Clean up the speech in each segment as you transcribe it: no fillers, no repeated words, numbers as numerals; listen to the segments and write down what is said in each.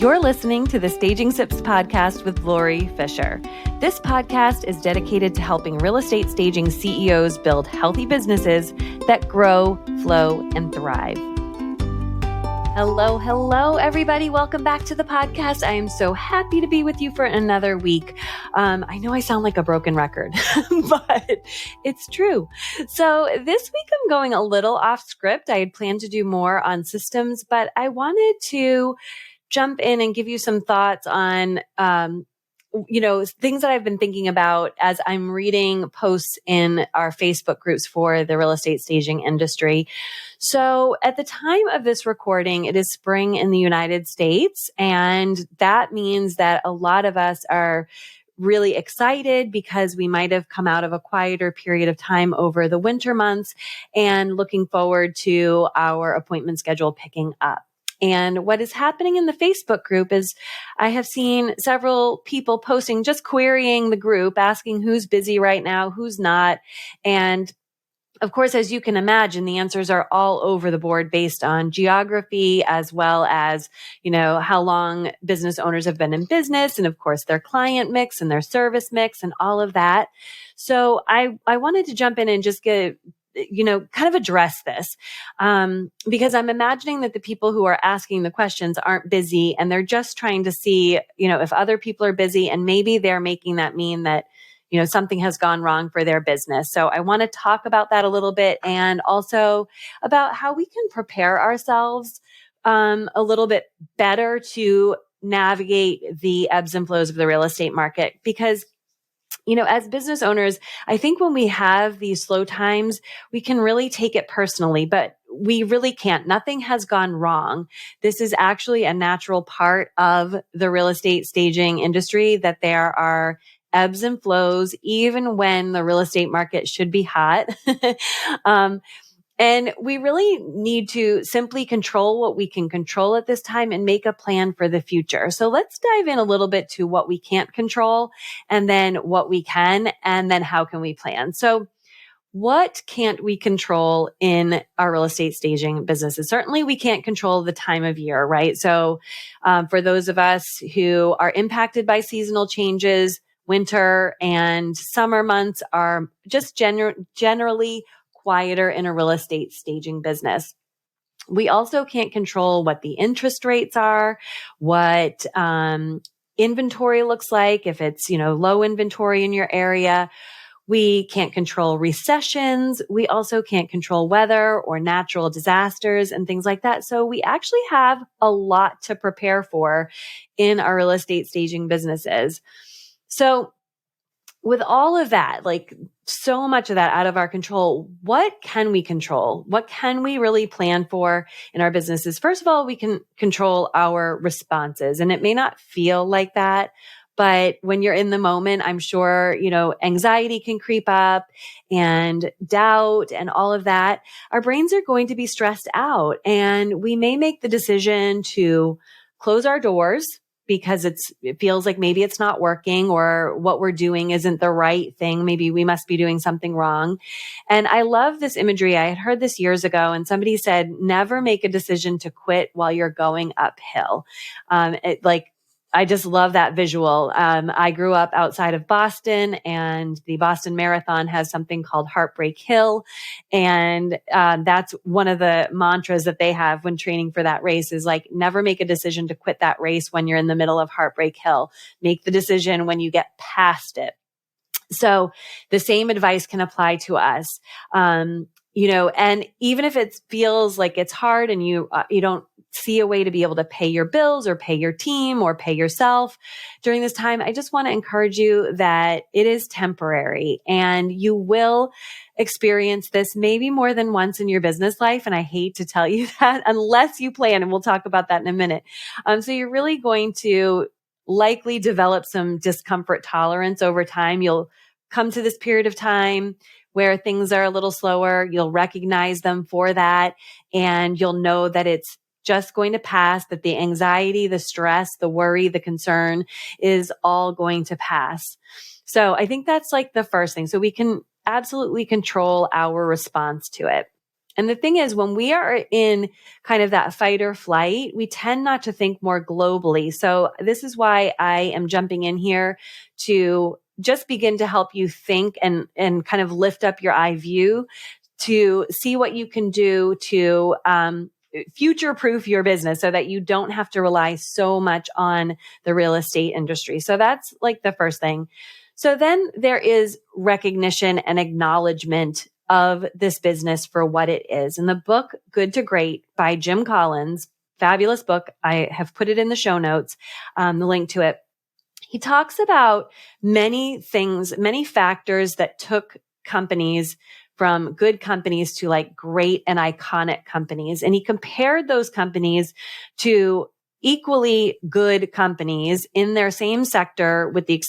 You're listening to the Staging Sips podcast with Lori Fisher. This podcast is dedicated to helping real estate staging CEOs build healthy businesses that grow, flow, and thrive. Hello, everybody. Welcome back to the podcast. I am so happy to be with you for another week. I know I sound like a broken record, but it's true. So this week I'm going a little off script. I had planned to do more on systems, but I wanted to jump in and give you some thoughts on, things that I've been thinking about as I'm reading posts in our Facebook groups for the real estate staging industry. So at the time of this recording, it is spring in the United States, and that means that a lot of us are really excited because we might have come out of a quieter period of time over the winter months and looking forward to our appointment schedule picking up. And what is happening in the Facebook group is I have seen several people posting, just querying the group, asking who's busy right now, who's not. And of course, as you can imagine, the answers are all over the board based on geography, as well as, how long business owners have been in business, and of course, their client mix and their service mix and all of that. So I wanted to jump in and just kind of address this, because I'm imagining that the people who are asking the questions aren't busy and they're just trying to see, if other people are busy, and maybe they're making that mean that, something has gone wrong for their business. So I want to talk about that a little bit, and also about how we can prepare ourselves a little bit better to navigate the ebbs and flows of the real estate market. Because as business owners, I think when we have these slow times, we can really take it personally, but we really can't. Nothing has gone wrong. This is actually a natural part of the real estate staging industry, that there are ebbs and flows, even when the real estate market should be hot. And we really need to simply control what we can control at this time and make a plan for the future. So let's dive in a little bit to what we can't control, and then what we can, and then how can we plan. So what can't we control in our real estate staging businesses? Certainly we can't control the time of year, right? So for those of us who are impacted by seasonal changes, winter and summer months are just generally quieter in a real estate staging business. We also can't control what the interest rates are, what inventory looks like, if it's, low inventory in your area. We can't control recessions. We also can't control weather or natural disasters and things like that. So we actually have a lot to prepare for in our real estate staging businesses. So with all of that, like so much of that out of our control, what can we control? What can we really plan for in our businesses? First of all, we can control our responses, and it may not feel like that, but when you're in the moment, I'm sure, anxiety can creep up and doubt and all of that. Our brains are going to be stressed out, and we may make the decision to close our doors because it feels like maybe it's not working, or what we're doing isn't the right thing. Maybe we must be doing something wrong. And I love this imagery. I had heard this years ago, and somebody said, never make a decision to quit while you're going uphill. I just love that visual. I grew up outside of Boston, and the Boston Marathon has something called Heartbreak Hill. And that's one of the mantras that they have when training for that race, is like, never make a decision to quit that race when you're in the middle of Heartbreak Hill. Make the decision when you get past it. So the same advice can apply to us. And even if it feels like it's hard and you don't see a way to be able to pay your bills or pay your team or pay yourself during this time, I just want to encourage you that it is temporary, and you will experience this maybe more than once in your business life. And I hate to tell you that, unless you plan, and we'll talk about that in a minute. So you're really going to likely develop some discomfort tolerance over time. You'll come to this period of time where things are a little slower. You'll recognize them for that, and you'll know that it's just going to pass, that the anxiety, the stress, the worry, the concern is all going to pass. So I think that's like the first thing. So we can absolutely control our response to it. And the thing is, when we are in kind of that fight or flight, we tend not to think more globally. So this is why I am jumping in here to just begin to help you think and kind of lift up your eye view to see what you can do to, future proof your business so that you don't have to rely so much on the real estate industry. So that's like the first thing. So then there is recognition and acknowledgement of this business for what it is. In the book, Good to Great by Jim Collins, fabulous book. I have put it in the show notes, the link to it. He talks about many things, many factors that took companies from good companies to like great and iconic companies. And he compared those companies to equally good companies in their same sector with the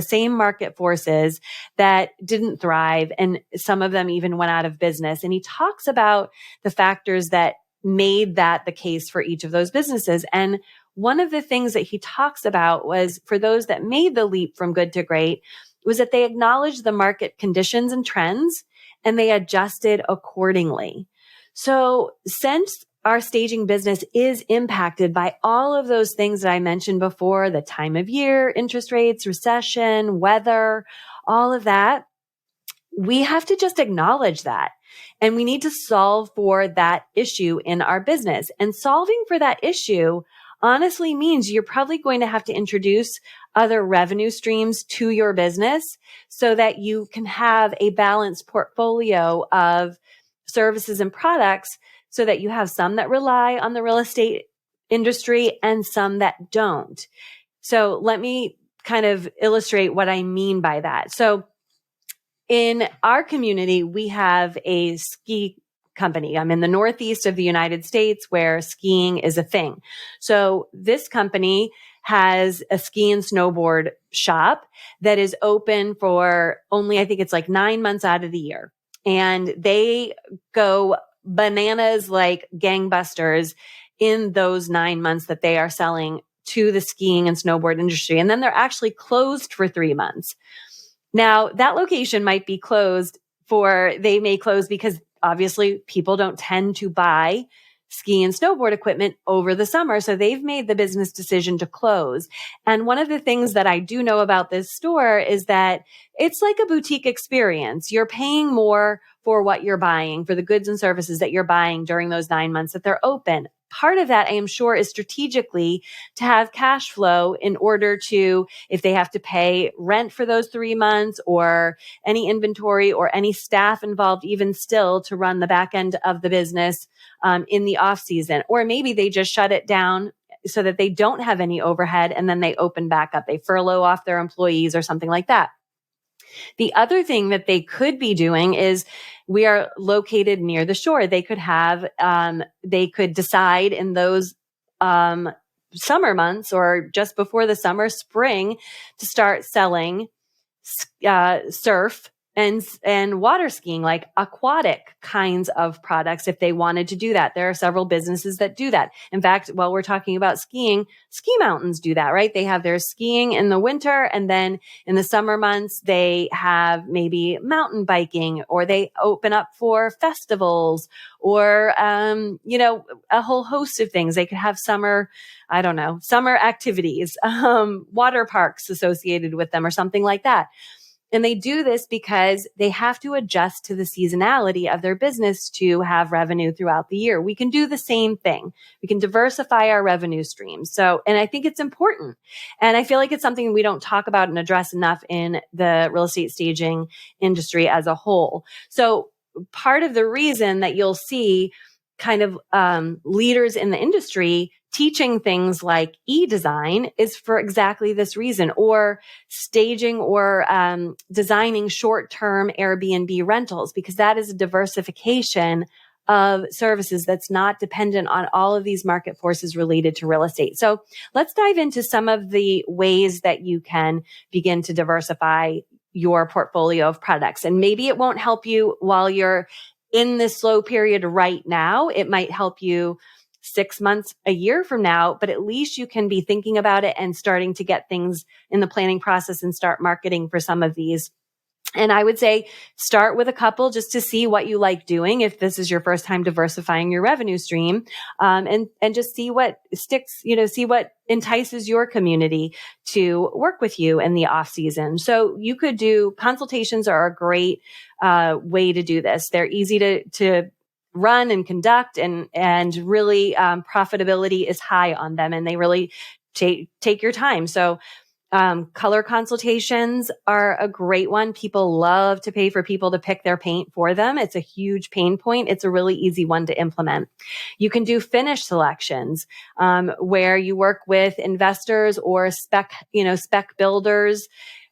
same market forces that didn't thrive. And some of them even went out of business. And he talks about the factors that made that the case for each of those businesses. And one of the things that he talks about was for those that made the leap from good to great was that they acknowledged the market conditions and trends and they adjusted accordingly. So since our staging business is impacted by all of those things that I mentioned before, the time of year, interest rates, recession, weather, all of that, we have to just acknowledge that. And we need to solve for that issue in our business. And solving for that issue honestly means you're probably going to have to introduce other revenue streams to your business so that you can have a balanced portfolio of services and products so that you have some that rely on the real estate industry and some that don't. So let me kind of illustrate what I mean by that. So in our community, we have a ski company. I'm in the Northeast of the United States where skiing is a thing. So this company has a ski and snowboard shop that is open for only, I think it's like 9 months out of the year. And they go bananas like gangbusters in those 9 months that they are selling to the skiing and snowboard industry. And then they're actually closed for 3 months. Now, that location might be closed they may close because obviously people don't tend to buy ski and snowboard equipment over the summer. So they've made the business decision to close. And one of the things that I do know about this store is that it's like a boutique experience. You're paying more for what you're buying, for the goods and services that you're buying during those 9 months that they're open. Part of that, I am sure, is strategically to have cash flow in order to, if they have to pay rent for those 3 months or any inventory or any staff involved, even still to run the back end of the business in the off season, or maybe they just shut it down so that they don't have any overhead and then they open back up. They furlough off their employees or something like that. The other thing that they could be doing is we are located near the shore. They could have, they could decide in those, summer months or just before the summer, spring, to start selling, surf and water skiing, like aquatic kinds of products if they wanted to do that. There are several businesses that do that. In fact, while we're talking about skiing, ski mountains do that, right? They have their skiing in the winter, and then in the summer months, they have maybe mountain biking, or they open up for festivals or, a whole host of things. They could have summer activities, water parks associated with them or something like that. And they do this because they have to adjust to the seasonality of their business to have revenue throughout the year. We can do the same thing. We can diversify our revenue streams. So, and I think it's important. And I feel like it's something we don't talk about and address enough in the real estate staging industry as a whole. So part of the reason that you'll see kind of leaders in the industry teaching things like e-design is for exactly this reason, or staging or designing short-term Airbnb rentals, because that is a diversification of services that's not dependent on all of these market forces related to real estate. So let's dive into some of the ways that you can begin to diversify your portfolio of products. And maybe it won't help you while you're in this slow period right now. It might help you 6 months, a year from now, but at least you can be thinking about it and starting to get things in the planning process and start marketing for some of these And I would say start with a couple just to see what you like doing. If this is your first time diversifying your revenue stream, and just see what sticks, see what entices your community to work with you in the off season. So you could do consultations are a great, way to do this. They're easy to run and conduct, and really, profitability is high on them, and they really take your time. So, color consultations are a great one. People love to pay for people to pick their paint for them. It's a huge pain point. It's a really easy one to implement. You can do finish selections, where you work with investors or spec builders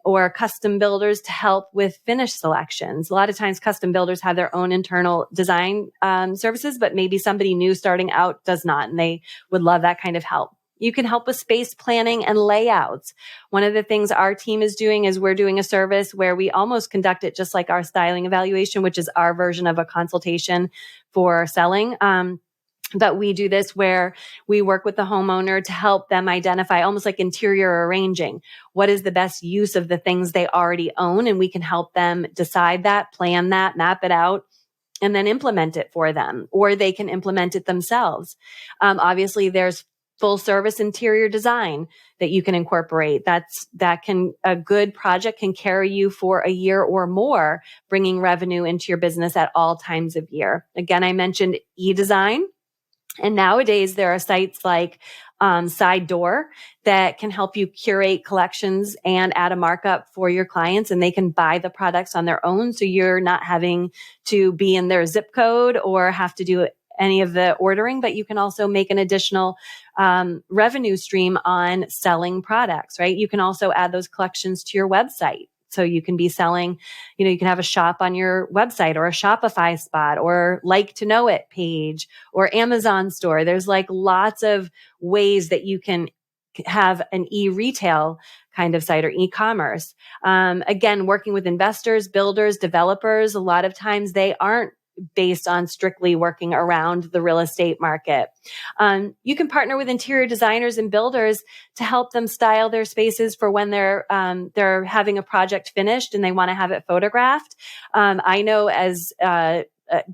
or custom builders to help with finish selections. A lot of times custom builders have their own internal design, services, but maybe somebody new starting out does not, and they would love that kind of help. You can help with space planning and layouts. One of the things our team is doing is we're doing a service where we almost conduct it just like our styling evaluation, which is our version of a consultation for selling. But we do this where we work with the homeowner to help them identify, almost like interior arranging, what is the best use of the things they already own. And we can help them decide that, plan that, map it out, and then implement it for them, or they can implement it themselves. Obviously, there's full service interior design that you can incorporate. A good project can carry you for a year or more, bringing revenue into your business at all times of year. Again, I mentioned eDesign. And nowadays there are sites like Side Door that can help you curate collections and add a markup for your clients, and they can buy the products on their own. So you're not having to be in their zip code or have to do any of the ordering, but you can also make an additional revenue stream on selling products, right? You can also add those collections to your website. So you can be selling, you can have a shop on your website or a Shopify spot or like to know it page or Amazon store. There's like lots of ways that you can have an e-retail kind of site or e-commerce. Again, working with investors, builders, developers, a lot of times they aren't based on strictly working around the real estate market. You can partner with interior designers and builders to help them style their spaces for when they're having a project finished and they want to have it photographed. I know as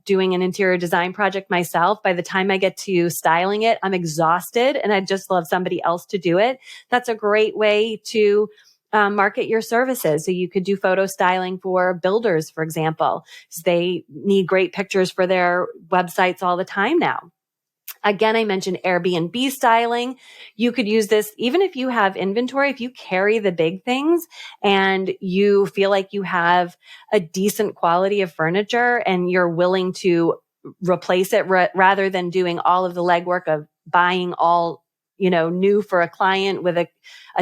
doing an interior design project myself, by the time I get to styling it, I'm exhausted and I just love somebody else to do it. That's a great way to market your services. So you could do photo styling for builders, for example. They need great pictures for their websites all the time now. Again, I mentioned Airbnb styling. You could use this even if you have inventory, if you carry the big things and you feel like you have a decent quality of furniture and you're willing to replace it rather than doing all of the legwork of buying all new for a client with a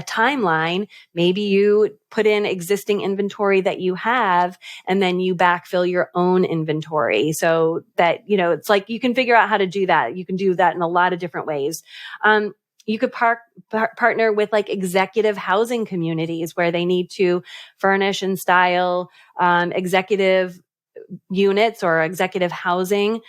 timeline. Maybe you put in existing inventory that you have, and then you backfill your own inventory so that, it's like you can figure out how to do that. You can do that in a lot of different ways. You could partner with like executive housing communities where they need to furnish and style executive units or executive housing.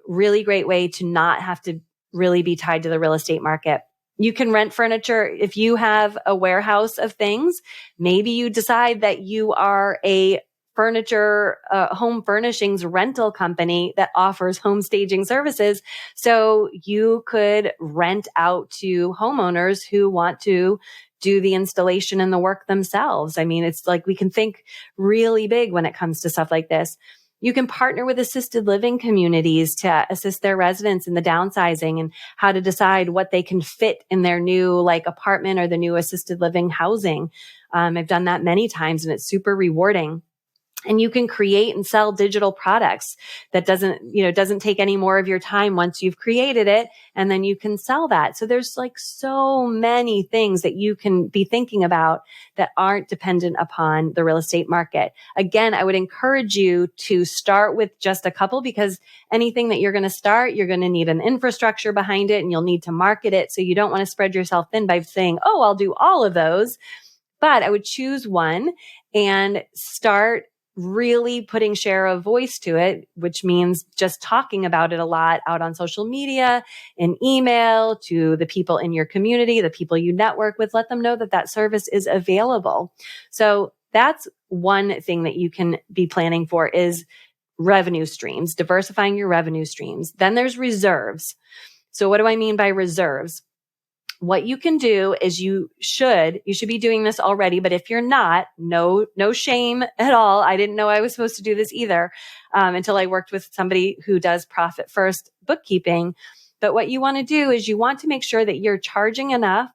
Really great way to not have to really be tied to the real estate market. You can rent furniture. If you have a warehouse of things, maybe you decide that you are a furniture, home furnishings rental company that offers home staging services. So you could rent out to homeowners who want to do the installation and the work themselves. I mean, it's like we can think really big when it comes to stuff like this. You can partner with assisted living communities to assist their residents in the downsizing and how to decide what they can fit in their new apartment or the new assisted living housing. I've done that many times and it's super rewarding. And you can create and sell digital products that doesn't take any more of your time once you've created it, and then you can sell that. So there's so many things that you can be thinking about that aren't dependent upon the real estate market. Again, I would encourage you to start with just a couple, because anything that you're going to start, you're going to need an infrastructure behind it and you'll need to market it. So you don't want to spread yourself thin by saying, oh, I'll do all of those. But I would choose one and start really putting share of voice to it, which means just talking about it a lot out on social media, in email, to the people in your community, the people you network with. Let them know that that service is available. So that's one thing that you can be planning for is revenue streams, diversifying your revenue streams. Then there's reserves. So what do I mean by reserves? What you can do is you should be doing this already, but if you're not, no shame at all. I didn't know I was supposed to do this either until I worked with somebody who does profit first bookkeeping. But what you want to do is you want to make sure that you're charging enough,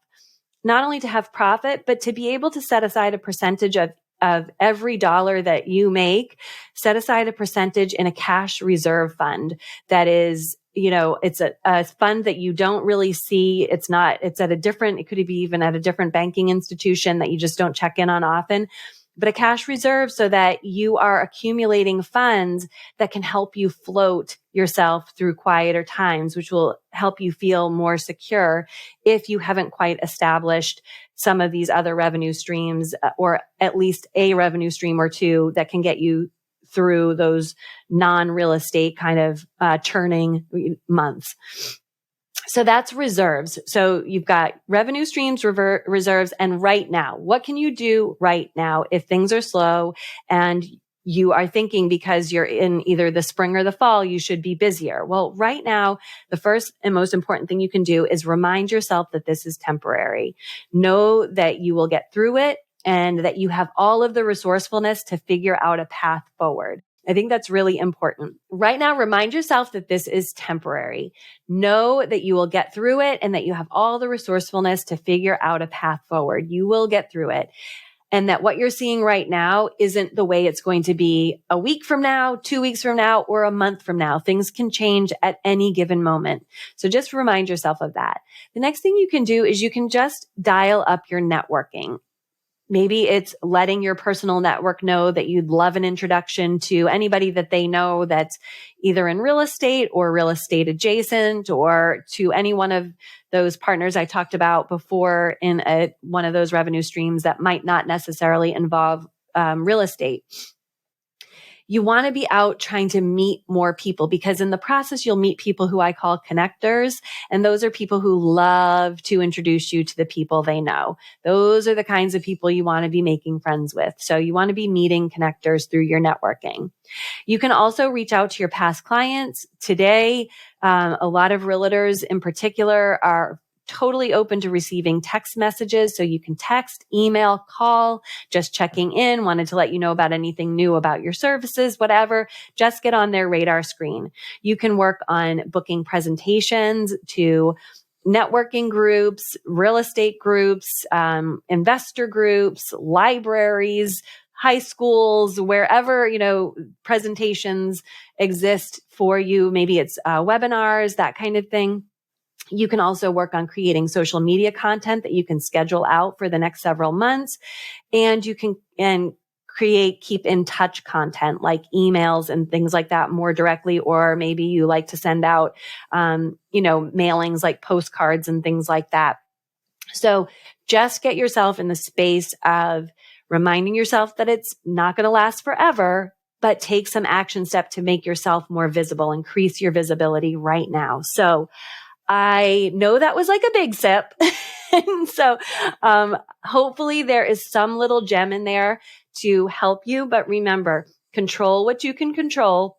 not only to have profit, but to be able to set aside a percentage of every dollar that you make, set aside a percentage in a cash reserve fund that is, it's a fund that you don't really see. It's it could be even at a different banking institution that you just don't check in on often, but a cash reserve so that you are accumulating funds that can help you float yourself through quieter times, which will help you feel more secure if you haven't quite established some of these other revenue streams, or at least a revenue stream or two that can get you through those non-real estate kind of churning months. So that's reserves. So you've got revenue streams, reserves, and right now. What can you do right now if things are slow and you are thinking because you're in either the spring or the fall, you should be busier? Well, right now, the first and most important thing you can do is remind yourself that this is temporary. Know that you will get through it and that you have all of the resourcefulness to figure out a path forward. I think that's really important. Right now, remind yourself that this is temporary. Know that you will get through it and that you have all the resourcefulness to figure out a path forward. You will get through it. And that what you're seeing right now isn't the way it's going to be a week from now, 2 weeks from now, or a month from now. Things can change at any given moment. So just remind yourself of that. The next thing you can do is you can just dial up your networking. Maybe it's letting your personal network know that you'd love an introduction to anybody that they know that's either in real estate or real estate adjacent, or to any one of those partners I talked about before in one of those revenue streams that might not necessarily involve real estate. You want to be out trying to meet more people, because in the process, you'll meet people who I call connectors. And those are people who love to introduce you to the people they know. Those are the kinds of people you want to be making friends with. So you want to be meeting connectors through your networking. You can also reach out to your past clients. Today, a lot of realtors in particular are totally open to receiving text messages. So you can text, email, call, just checking in, wanted to let you know about anything new about your services, whatever, just get on their radar screen. You can work on booking presentations to networking groups, real estate groups, investor groups, libraries, high schools, wherever, presentations exist for you. Maybe it's webinars, that kind of thing. You can also work on creating social media content that you can schedule out for the next several months. And you can keep in touch content like emails and things like that more directly. Or maybe you like to send out, mailings like postcards and things like that. So just get yourself in the space of reminding yourself that it's not going to last forever, but take some action step to make yourself more visible, increase your visibility right now. So I know that was like a big sip. And so hopefully there is some little gem in there to help you. But remember, control what you can control.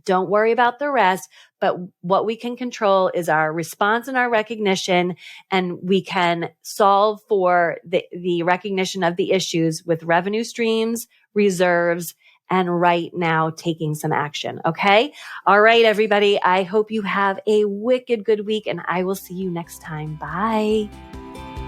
Don't worry about the rest. But what we can control is our response and our recognition. And we can solve for the recognition of the issues with revenue streams, reserves, and right now taking some action. Okay. All right, everybody. I hope you have a wicked good week, and I will see you next time. Bye.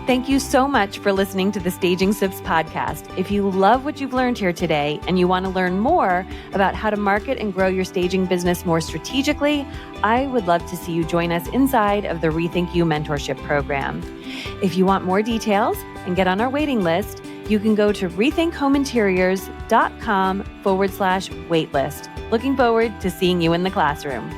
Thank you so much for listening to the Staging Sips podcast. If you love what you've learned here today and you want to learn more about how to market and grow your staging business more strategically, I would love to see you join us inside of the Rethink You mentorship program. If you want more details and get on our waiting list, you can go to rethinkhomeinteriors.com/waitlist. Looking forward to seeing you in the classroom.